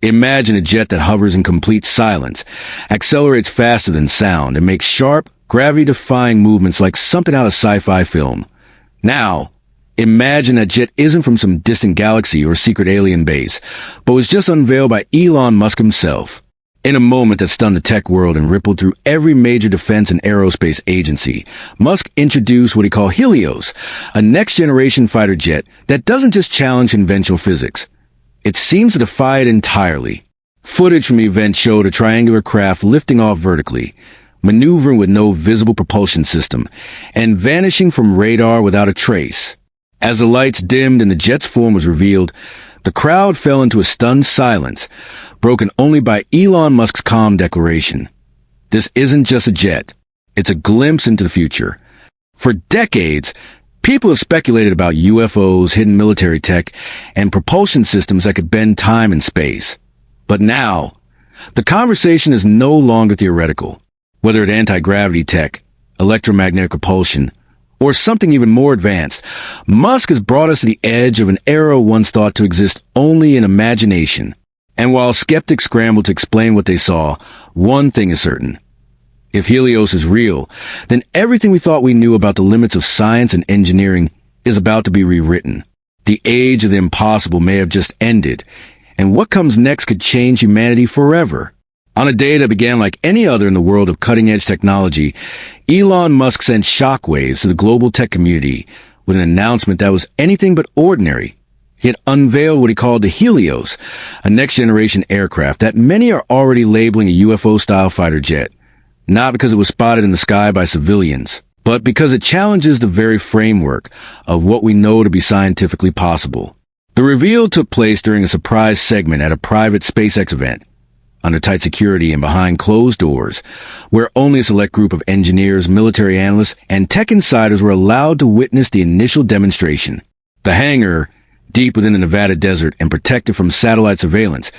Imagine a jet that hovers in complete silence, accelerates faster than sound, and makes sharp, gravity-defying movements like something out of sci-fi film. Now, imagine that jet isn't from some distant galaxy or secret alien base, but was just unveiled by Elon Musk himself. In a moment that stunned the tech world and rippled through every major defense and aerospace agency, Musk introduced what he called Helios, a next-generation fighter jet that doesn't just challenge conventional physics. It seems to defy it entirely. Footage from the event showed a triangular craft lifting off vertically, maneuvering with no visible propulsion system, and vanishing from radar without a trace. As the lights dimmed and the jet's form was revealed, the crowd fell into a stunned silence, broken only by Elon Musk's calm declaration. This isn't just a jet. It's a glimpse into the future. For decades, people have speculated about UFOs, hidden military tech, and propulsion systems that could bend time and space. But now, the conversation is no longer theoretical. Whether it's anti-gravity tech, electromagnetic propulsion, or something even more advanced, Musk has brought us to the edge of an era once thought to exist only in imagination. And while skeptics scramble to explain what they saw, one thing is certain. If Helios is real, then everything we thought we knew about the limits of science and engineering is about to be rewritten. The age of the impossible may have just ended, and what comes next could change humanity forever. On a day that began like any other in the world of cutting-edge technology, Elon Musk sent shockwaves to the global tech community with an announcement that was anything but ordinary. He had unveiled what he called the Helios, a next-generation aircraft that many are already labeling a UFO-style fighter jet, not because it was spotted in the sky by civilians, but because it challenges the very framework of what we know to be scientifically possible. The reveal took place during a surprise segment at a private SpaceX event, under tight security and behind closed doors, where only a select group of engineers, military analysts, and tech insiders were allowed to witness the initial demonstration. The hangar, deep within the Nevada desert and protected from satellite surveillance,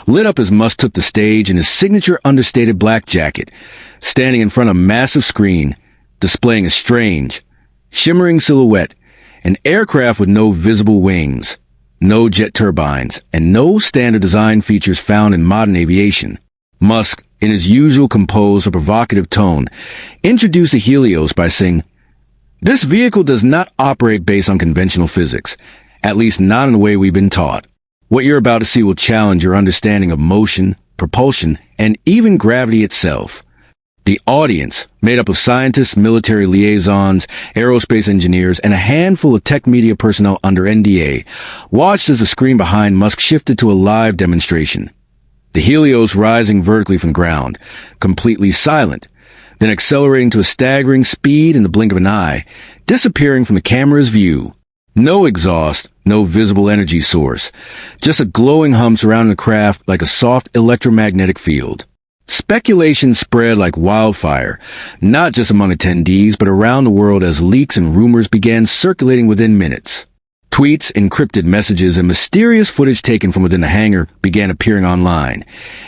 lit up as Musk took the stage in his signature understated black jacket, standing in front of a massive screen, displaying a strange, shimmering silhouette, an aircraft with no visible wings, no jet turbines, and no standard design features found in modern aviation. Musk, in his usual composed or provocative tone, introduced the Helios by saying, "This vehicle does not operate based on conventional physics, at least not in the way we've been taught. What you're about to see will challenge your understanding of motion, propulsion, and even gravity itself." The audience, made up of scientists, military liaisons, aerospace engineers, and a handful of tech media personnel under NDA, watched as the screen behind Musk shifted to a live demonstration. The Helios rising vertically from the ground, completely silent, then accelerating to a staggering speed in the blink of an eye, disappearing from the camera's view. No exhaust, no visible energy source, just a glowing hum surrounding the craft like a soft electromagnetic field. Speculation spread like wildfire, not just among attendees, but around the world as leaks and rumors began circulating within minutes. Tweets, encrypted messages, and mysterious footage taken from within the hangar began appearing online,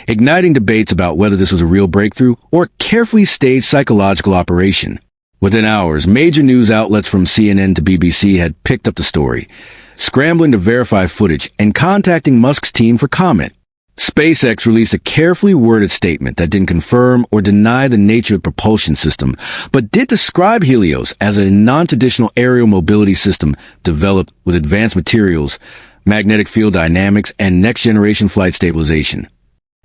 igniting debates about whether this was a real breakthrough or a carefully staged psychological operation. Within hours, major news outlets from CNN to BBC had picked up the story, scrambling to verify footage and contacting Musk's team for comment. SpaceX released a carefully worded statement that didn't confirm or deny the nature of the propulsion system, but did describe Helios as a non-traditional aerial mobility system developed with advanced materials, magnetic field dynamics, and next-generation flight stabilization.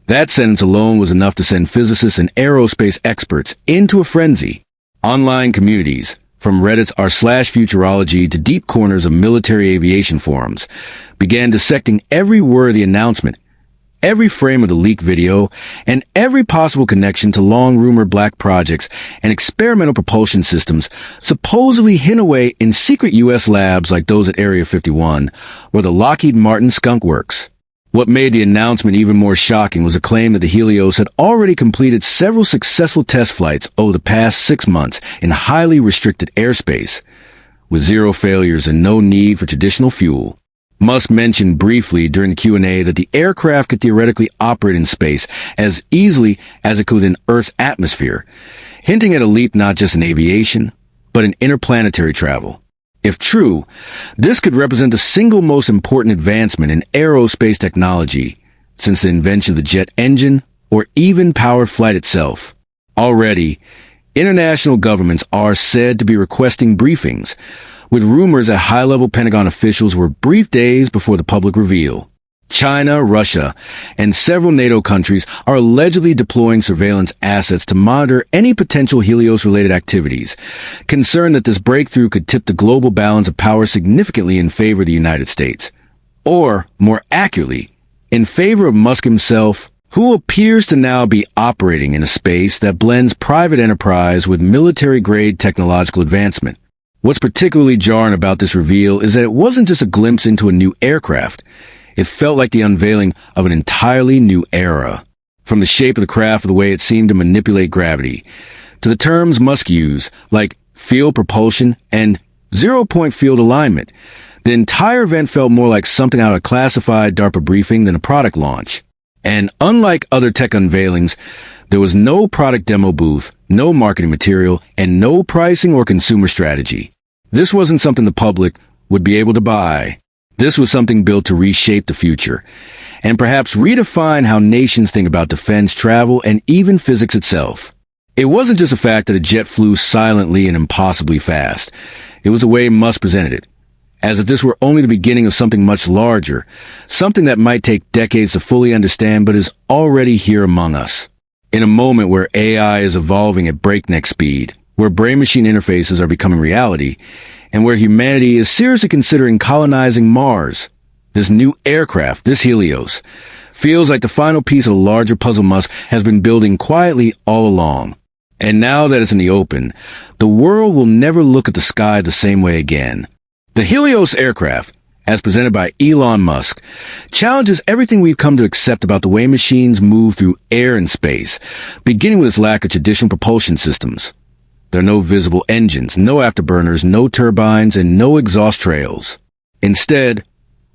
That sentence alone was enough to send physicists and aerospace experts into a frenzy. Online communities, from Reddit's r/Futurology to deep corners of military aviation forums, began dissecting every word of the announcement, every frame of the leaked video, and every possible connection to long-rumored black projects and experimental propulsion systems supposedly hidden away in secret U.S. labs like those at Area 51 or the Lockheed Martin Skunk Works. What made the announcement even more shocking was a claim that the Helios had already completed several successful test flights over the past 6 months in highly restricted airspace, with zero failures and no need for traditional fuel. Musk mentioned briefly during the Q&A that the aircraft could theoretically operate in space as easily as it could in Earth's atmosphere, hinting at a leap not just in aviation, but in interplanetary travel. If true, this could represent the single most important advancement in aerospace technology, since the invention of the jet engine or even powered flight itself. Already, international governments are said to be requesting briefings, with rumors that high-level Pentagon officials were briefed days before the public reveal. China, Russia, and several NATO countries are allegedly deploying surveillance assets to monitor any potential Helios-related activities, concerned that this breakthrough could tip the global balance of power significantly in favor of the United States. Or, more accurately, in favor of Musk himself, who appears to now be operating in a space that blends private enterprise with military-grade technological advancement. What's particularly jarring about this reveal is that it wasn't just a glimpse into a new aircraft. It felt like the unveiling of an entirely new era. From the shape of the craft to the way it seemed to manipulate gravity, to the terms Musk used, like field propulsion and zero-point field alignment, the entire event felt more like something out of a classified DARPA briefing than a product launch. And unlike other tech unveilings, there was no product demo booth, no marketing material, and no pricing or consumer strategy. This wasn't something the public would be able to buy. This was something built to reshape the future, and perhaps redefine how nations think about defense, travel, and even physics itself. It wasn't just the fact that a jet flew silently and impossibly fast. It was the way Musk presented it, as if this were only the beginning of something much larger, something that might take decades to fully understand but is already here among us. In a moment where AI is evolving at breakneck speed, where brain-machine interfaces are becoming reality, and where humanity is seriously considering colonizing Mars, this new aircraft, this Helios, feels like the final piece of the larger puzzle Musk has been building quietly all along. And now that it's in the open, the world will never look at the sky the same way again. The Helios aircraft, as presented by Elon Musk, challenges everything we've come to accept about the way machines move through air and space, beginning with its lack of traditional propulsion systems. There are no visible engines, no afterburners, no turbines, and no exhaust trails. Instead,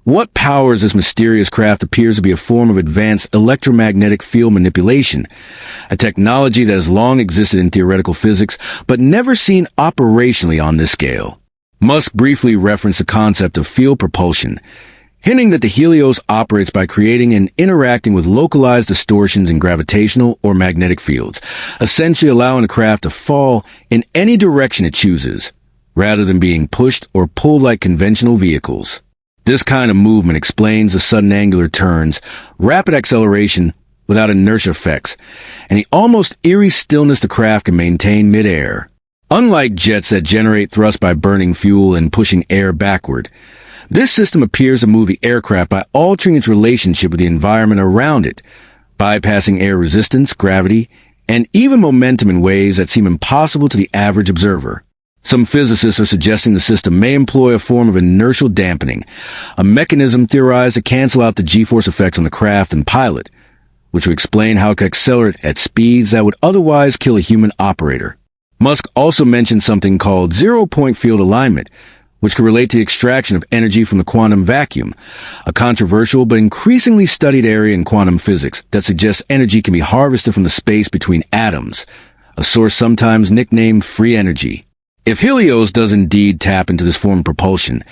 what powers this mysterious craft appears to be a form of advanced electromagnetic field manipulation, a technology that has long existed in theoretical physics, but never seen operationally on this scale. Musk briefly referenced the concept of field propulsion, hinting that the Helios operates by creating and interacting with localized distortions in gravitational or magnetic fields, essentially allowing the craft to fall in any direction it chooses, rather than being pushed or pulled like conventional vehicles. This kind of movement explains the sudden angular turns, rapid acceleration without inertia effects, and the almost eerie stillness the craft can maintain mid-air. Unlike jets that generate thrust by burning fuel and pushing air backward, this system appears to move the aircraft by altering its relationship with the environment around it, bypassing air resistance, gravity, and even momentum in ways that seem impossible to the average observer. Some physicists are suggesting the system may employ a form of inertial dampening, a mechanism theorized to cancel out the G-force effects on the craft and pilot, which would explain how it could accelerate at speeds that would otherwise kill a human operator. Musk also mentioned something called zero-point field alignment, which could relate to the extraction of energy from the quantum vacuum, a controversial but increasingly studied area in quantum physics that suggests energy can be harvested from the space between atoms, a source sometimes nicknamed free energy. If Helios does indeed tap into this form of propulsion,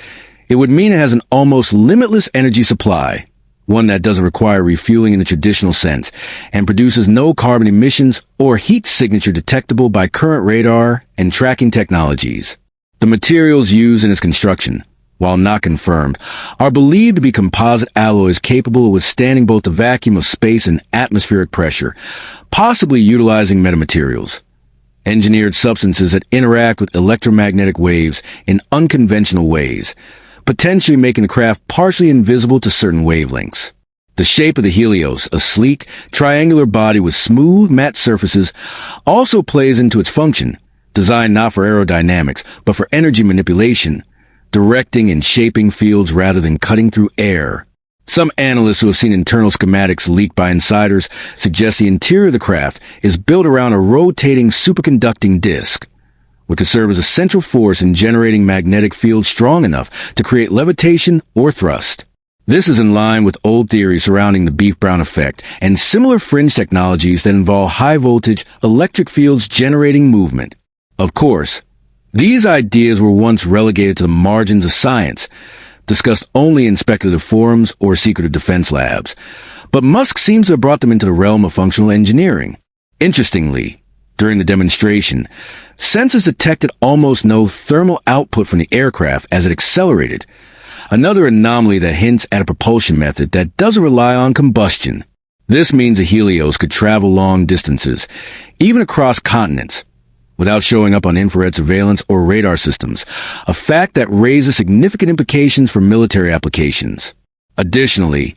it would mean it has an almost limitless energy supply, one that doesn't require refueling in the traditional sense, and produces no carbon emissions or heat signature detectable by current radar and tracking technologies. The materials used in its construction, while not confirmed, are believed to be composite alloys capable of withstanding both the vacuum of space and atmospheric pressure, possibly utilizing metamaterials, engineered substances that interact with electromagnetic waves in unconventional ways, potentially making the craft partially invisible to certain wavelengths. The shape of the Helios, a sleek, triangular body with smooth, matte surfaces, also plays into its function, designed not for aerodynamics, but for energy manipulation, directing and shaping fields rather than cutting through air. Some analysts who have seen internal schematics leaked by insiders suggest the interior of the craft is built around a rotating superconducting disk, which could serve as a central force in generating magnetic fields strong enough to create levitation or thrust. This is in line with old theories surrounding the Beef-Brown effect and similar fringe technologies that involve high-voltage electric fields generating movement. Of course, these ideas were once relegated to the margins of science, discussed only in speculative forums or secretive defense labs. but Musk seems to have brought them into the realm of functional engineering. Interestingly, during the demonstration, sensors detected almost no thermal output from the aircraft as it accelerated, another anomaly that hints at a propulsion method that doesn't rely on combustion. This means a Helios could travel long distances, even across continents, without showing up on infrared surveillance or radar systems, a fact that raises significant implications for military applications. Additionally,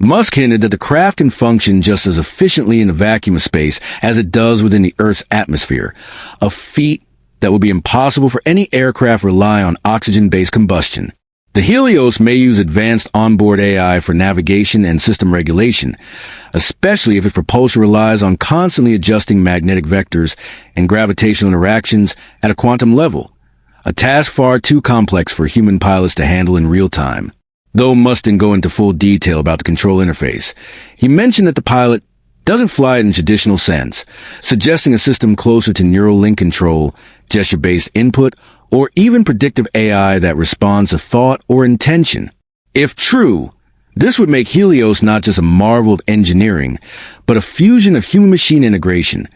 Musk hinted that the craft can function just as efficiently in the vacuum of space as it does within the Earth's atmosphere, a feat that would be impossible for any aircraft relying on oxygen-based combustion. The Helios may use advanced onboard AI for navigation and system regulation, especially if its propulsion relies on constantly adjusting magnetic vectors and gravitational interactions at a quantum level, a task far too complex for human pilots to handle in real time. Though Musk didn't go into full detail about the control interface, he mentioned that the pilot doesn't fly it in traditional sense, suggesting a system closer to neural link control, gesture-based input, or even predictive AI that responds to thought or intention. If true, this would make Helios not just a marvel of engineering, but a fusion of human-machine integration,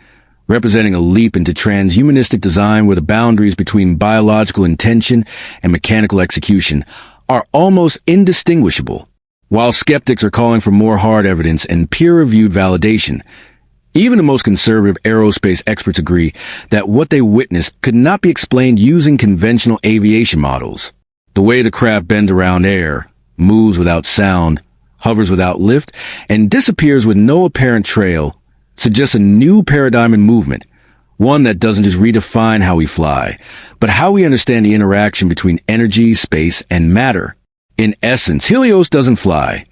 representing a leap into transhumanistic design where the boundaries between biological intention and mechanical execution are almost indistinguishable. While skeptics are calling for more hard evidence and peer-reviewed validation, even the most conservative aerospace experts agree that what they witnessed could not be explained using conventional aviation models. The way the craft bends around air, moves without sound, hovers without lift, and disappears with no apparent trail suggests a new paradigm in movement, one that doesn't just redefine how we fly, but how we understand the interaction between energy, space, and matter. In essence, Helios doesn't fly.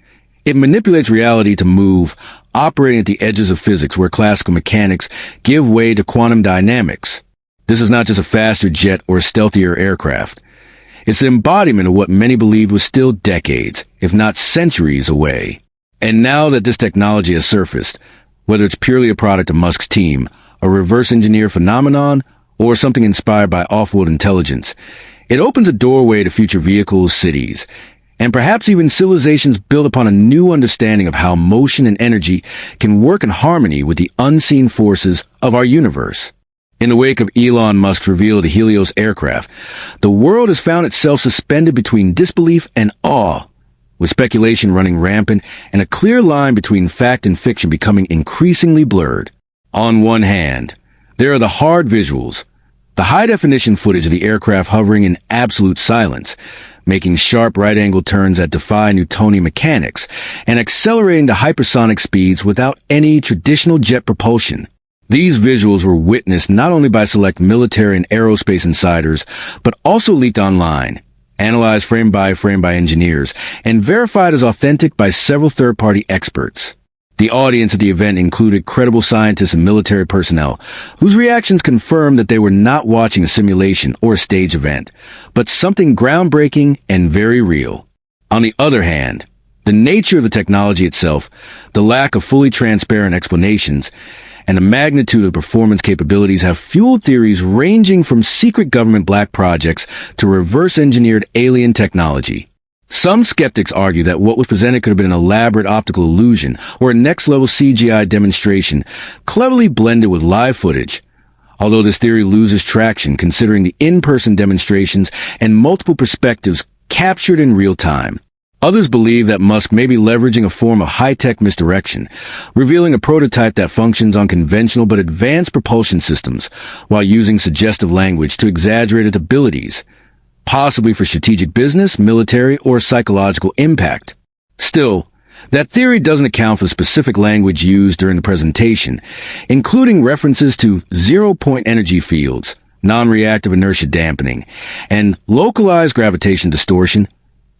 It manipulates reality to move, operating at the edges of physics where classical mechanics give way to quantum dynamics. This is not just a faster jet or a stealthier aircraft. It's the embodiment of what many believed was still decades, if not centuries, away. And now that this technology has surfaced, whether it's purely a product of Musk's team, a reverse-engineer phenomenon, or something inspired by off-world intelligence, it opens a doorway to future vehicles, cities, and perhaps even civilizations built upon a new understanding of how motion and energy can work in harmony with the unseen forces of our universe. In the wake of Elon Musk's reveal of the Helios aircraft, the world has found itself suspended between disbelief and awe, with speculation running rampant and a clear line between fact and fiction becoming increasingly blurred. On one hand, there are the hard visuals, the high-definition footage of the aircraft hovering in absolute silence, making sharp right-angle turns that defy Newtonian mechanics, and accelerating to hypersonic speeds without any traditional jet propulsion. These visuals were witnessed not only by select military and aerospace insiders, but also leaked online, analyzed frame by engineers, and verified as authentic by several third-party experts. The audience at the event included credible scientists and military personnel, whose reactions confirmed that they were not watching a simulation or a stage event, but something groundbreaking and very real. On the other hand, the nature of the technology itself, the lack of fully transparent explanations, and the magnitude of performance capabilities have fueled theories ranging from secret government black projects to reverse-engineered alien technology. Some skeptics argue that what was presented could have been an elaborate optical illusion or a next-level CGI demonstration cleverly blended with live footage, although this theory loses traction considering the in-person demonstrations and multiple perspectives captured in real time. Others believe that Musk may be leveraging a form of high-tech misdirection, revealing a prototype that functions on conventional but advanced propulsion systems while using suggestive language to exaggerate its abilities, possibly for strategic business, military, or psychological impact. Still, that theory doesn't account for the specific language used during the presentation, including references to zero-point energy fields, non-reactive inertia dampening, and localized gravitation distortion,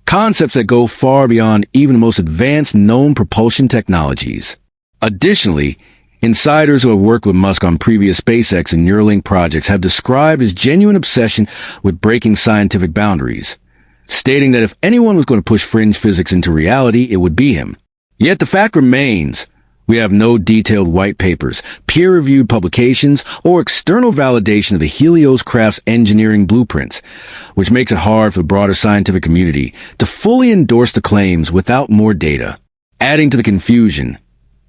concepts that go far beyond even the most advanced known propulsion technologies. Additionally, insiders who have worked with Musk on previous SpaceX and Neuralink projects have described his genuine obsession with breaking scientific boundaries, stating that if anyone was going to push fringe physics into reality, it would be him. Yet the fact remains, we have no detailed white papers, peer-reviewed publications, or external validation of the Helios craft's engineering blueprints, which makes it hard for the broader scientific community to fully endorse the claims without more data. Adding to the confusion,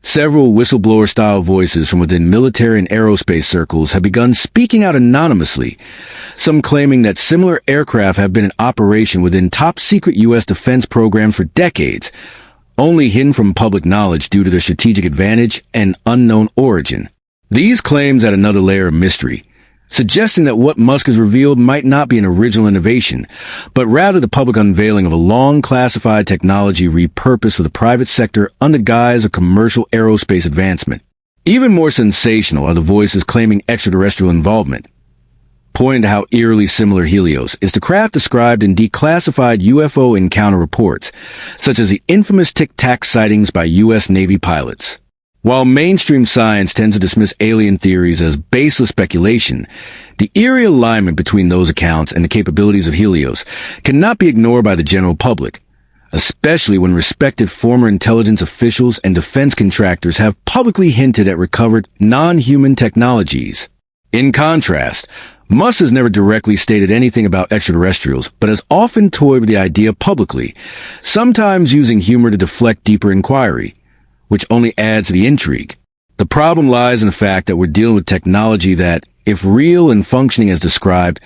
several whistleblower-style voices from within military and aerospace circles have begun speaking out anonymously, some claiming that similar aircraft have been in operation within top-secret U.S. defense programs for decades, only hidden from public knowledge due to their strategic advantage and unknown origin. These claims add another layer of mystery, suggesting that what Musk has revealed might not be an original innovation, but rather the public unveiling of a long-classified technology repurposed for the private sector under guise of commercial aerospace advancement. Even more sensational are the voices claiming extraterrestrial involvement, pointing to how eerily similar Helios is to craft described in declassified UFO encounter reports, such as the infamous Tic Tac sightings by U.S. Navy pilots. While mainstream science tends to dismiss alien theories as baseless speculation, the eerie alignment between those accounts and the capabilities of Helios cannot be ignored by the general public, especially when respected former intelligence officials and defense contractors have publicly hinted at recovered non-human technologies. In contrast, Musk has never directly stated anything about extraterrestrials, but has often toyed with the idea publicly, sometimes using humor to deflect deeper inquiry, which only adds to the intrigue. The problem lies in the fact that we're dealing with technology that, if real and functioning as described,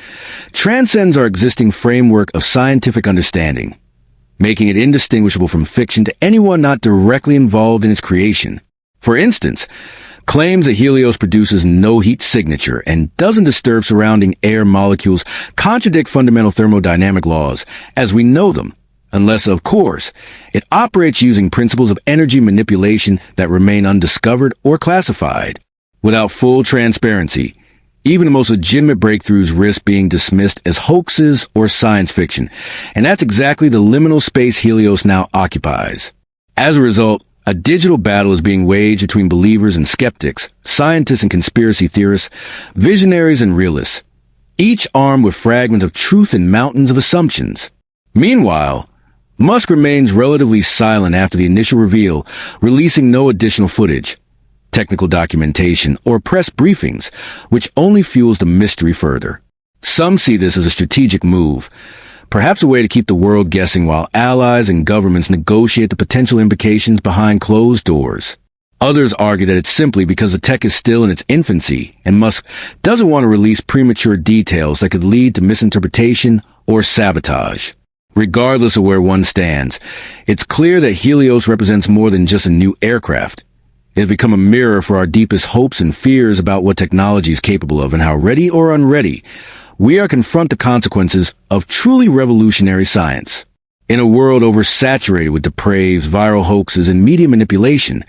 transcends our existing framework of scientific understanding, making it indistinguishable from fiction to anyone not directly involved in its creation. For instance, claims that Helios produces no heat signature and doesn't disturb surrounding air molecules contradict fundamental thermodynamic laws as we know them, unless, of course, it operates using principles of energy manipulation that remain undiscovered or classified. Without full transparency, even the most legitimate breakthroughs risk being dismissed as hoaxes or science fiction, and that's exactly the liminal space Helios now occupies. As a result, a digital battle is being waged between believers and skeptics, scientists and conspiracy theorists, visionaries and realists, each armed with fragments of truth and mountains of assumptions. Meanwhile, Musk remains relatively silent after the initial reveal, releasing no additional footage, technical documentation, or press briefings, which only fuels the mystery further. Some see this as a strategic move, perhaps a way to keep the world guessing while allies and governments negotiate the potential implications behind closed doors. Others argue that it's simply because the tech is still in its infancy, and Musk doesn't want to release premature details that could lead to misinterpretation or sabotage. Regardless of where one stands, it's clear that Helios represents more than just a new aircraft. It has become a mirror for our deepest hopes and fears about what technology is capable of and how ready or unready we are to confront the consequences of truly revolutionary science. In a world oversaturated with depraved, viral hoaxes and media manipulation,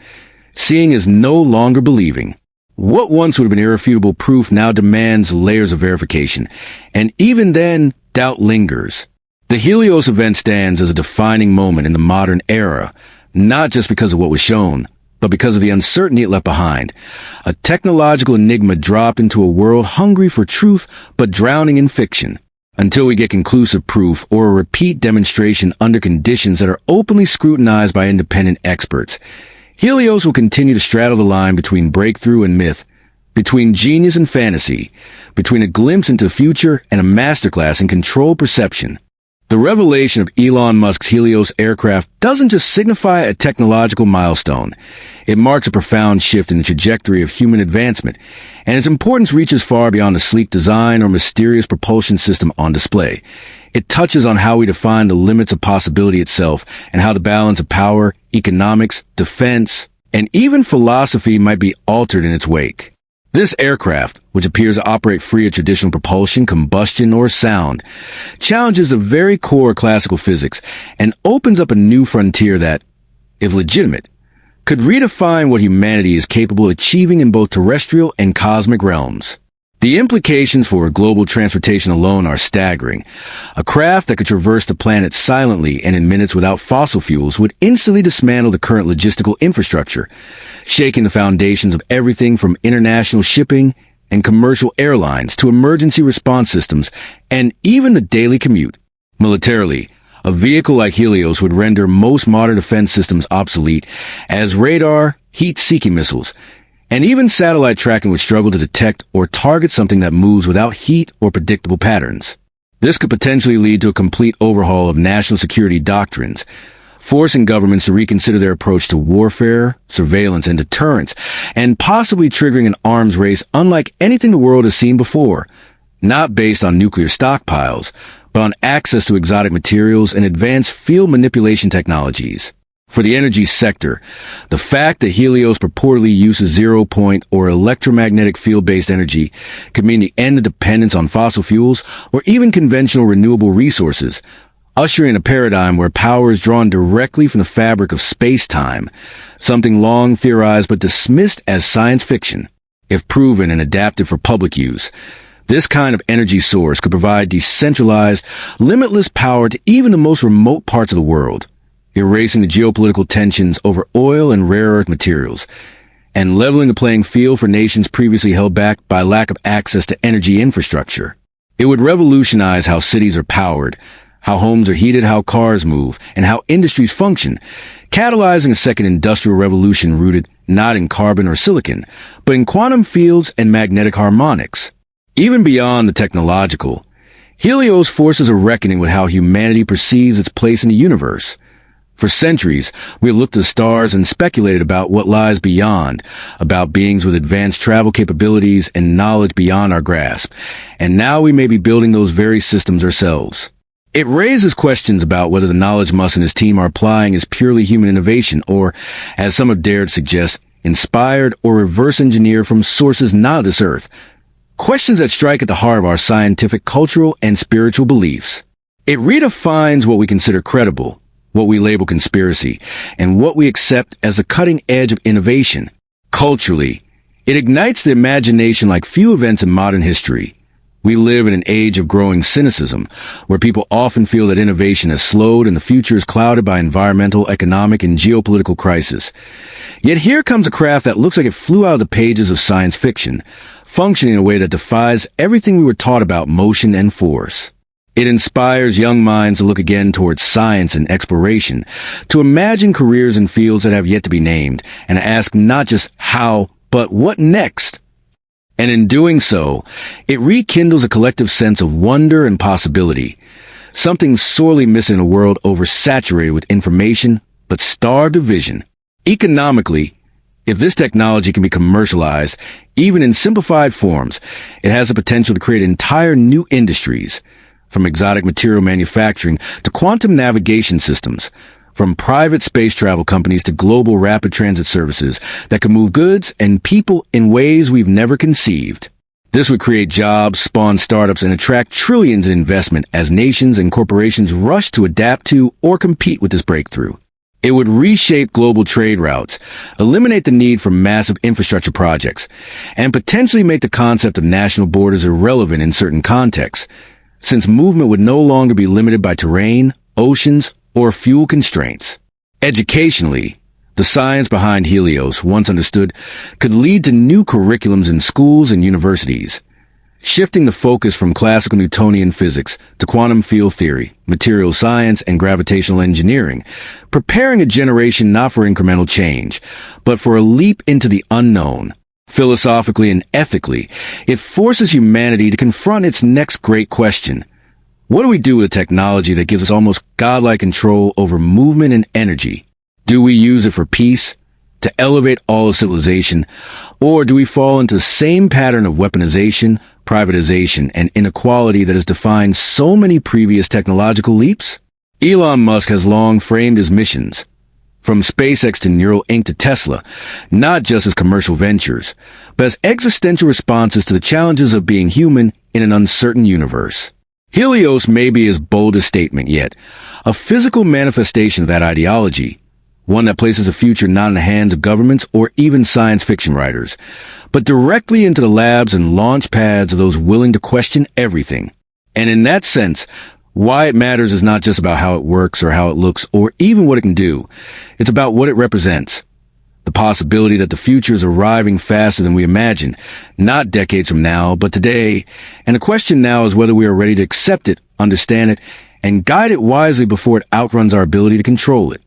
seeing is no longer believing. What once would have been irrefutable proof now demands layers of verification, and even then, doubt lingers. The Helios event stands as a defining moment in the modern era, not just because of what was shown, but because of the uncertainty it left behind. A technological enigma dropped into a world hungry for truth but drowning in fiction. Until we get conclusive proof or a repeat demonstration under conditions that are openly scrutinized by independent experts, Helios will continue to straddle the line between breakthrough and myth, between genius and fantasy, between a glimpse into the future and a masterclass in controlled perception. The revelation of Elon Musk's Helios aircraft doesn't just signify a technological milestone. It marks a profound shift in the trajectory of human advancement, and its importance reaches far beyond the sleek design or mysterious propulsion system on display. It touches on how we define the limits of possibility itself and how the balance of power, economics, defense, and even philosophy might be altered in its wake. This aircraft, which appears to operate free of traditional propulsion, combustion, or sound, challenges the very core of classical physics and opens up a new frontier that, if legitimate, could redefine what humanity is capable of achieving in both terrestrial and cosmic realms. The implications for global transportation alone are staggering. A craft that could traverse the planet silently and in minutes without fossil fuels would instantly dismantle the current logistical infrastructure, shaking the foundations of everything from international shipping and commercial airlines to emergency response systems and even the daily commute. Militarily, a vehicle like Helios would render most modern defense systems obsolete, as radar, heat-seeking missiles, and even satellite tracking would struggle to detect or target something that moves without heat or predictable patterns. This could potentially lead to a complete overhaul of national security doctrines, forcing governments to reconsider their approach to warfare, surveillance, and deterrence, and possibly triggering an arms race unlike anything the world has seen before, not based on nuclear stockpiles, but on access to exotic materials and advanced field manipulation technologies. For the energy sector, the fact that Helios purportedly uses zero-point or electromagnetic field-based energy could mean the end of dependence on fossil fuels or even conventional renewable resources, ushering in a paradigm where power is drawn directly from the fabric of space-time, something long theorized but dismissed as science fiction. If proven and adapted for public use, this kind of energy source could provide decentralized, limitless power to even the most remote parts of the world, erasing the geopolitical tensions over oil and rare earth materials, and leveling the playing field for nations previously held back by lack of access to energy infrastructure. It would revolutionize how cities are powered, how homes are heated, how cars move, and how industries function, catalyzing a second industrial revolution rooted not in carbon or silicon, but in quantum fields and magnetic harmonics. Even beyond the technological, Helios forces a reckoning with how humanity perceives its place in the universe. For centuries, we have looked to the stars and speculated about what lies beyond, about beings with advanced travel capabilities and knowledge beyond our grasp, and now we may be building those very systems ourselves. It raises questions about whether the knowledge Musk and his team are applying is purely human innovation or, as some have dared suggest, inspired or reverse engineered from sources not of this earth. Questions that strike at the heart of our scientific, cultural, and spiritual beliefs. It redefines what we consider credible, what we label conspiracy, and what we accept as the cutting edge of innovation. Culturally, it ignites the imagination like few events in modern history. We live in an age of growing cynicism, where people often feel that innovation has slowed and the future is clouded by environmental, economic, and geopolitical crisis. Yet here comes a craft that looks like it flew out of the pages of science fiction, functioning in a way that defies everything we were taught about motion and force. It inspires young minds to look again towards science and exploration, to imagine careers in fields that have yet to be named, and to ask not just how, but what next? And in doing so, it rekindles a collective sense of wonder and possibility, something sorely missing in a world oversaturated with information, but starved of vision. Economically, if this technology can be commercialized, even in simplified forms, it has the potential to create entire new industries, from exotic material manufacturing to quantum navigation systems, from private space travel companies to global rapid transit services that can move goods and people in ways we've never conceived. This would create jobs, spawn startups, and attract trillions in investment as nations and corporations rush to adapt to or compete with this breakthrough. It would reshape global trade routes, eliminate the need for massive infrastructure projects, and potentially make the concept of national borders irrelevant in certain contexts, since movement would no longer be limited by terrain, oceans, or fuel constraints. Educationally, the science behind Helios, once understood, could lead to new curriculums in schools and universities, shifting the focus from classical Newtonian physics to quantum field theory, material science, and gravitational engineering, preparing a generation not for incremental change, but for a leap into the unknown. Philosophically and ethically, it forces humanity to confront its next great question. What do we do with a technology that gives us almost godlike control over movement and energy? Do we use it for peace, to elevate all of civilization, or do we fall into the same pattern of weaponization, privatization, and inequality that has defined so many previous technological leaps? Elon Musk has long framed his missions, from SpaceX to Neural Inc. to Tesla, not just as commercial ventures, but as existential responses to the challenges of being human in an uncertain universe. Helios may be his boldest statement yet, a physical manifestation of that ideology, one that places a future not in the hands of governments or even science fiction writers, but directly into the labs and launch pads of those willing to question everything. And in that sense, why it matters is not just about how it works or how it looks or even what it can do. It's about what it represents. The possibility that the future is arriving faster than we imagine, not decades from now, but today. And the question now is whether we are ready to accept it, understand it, and guide it wisely before it outruns our ability to control it.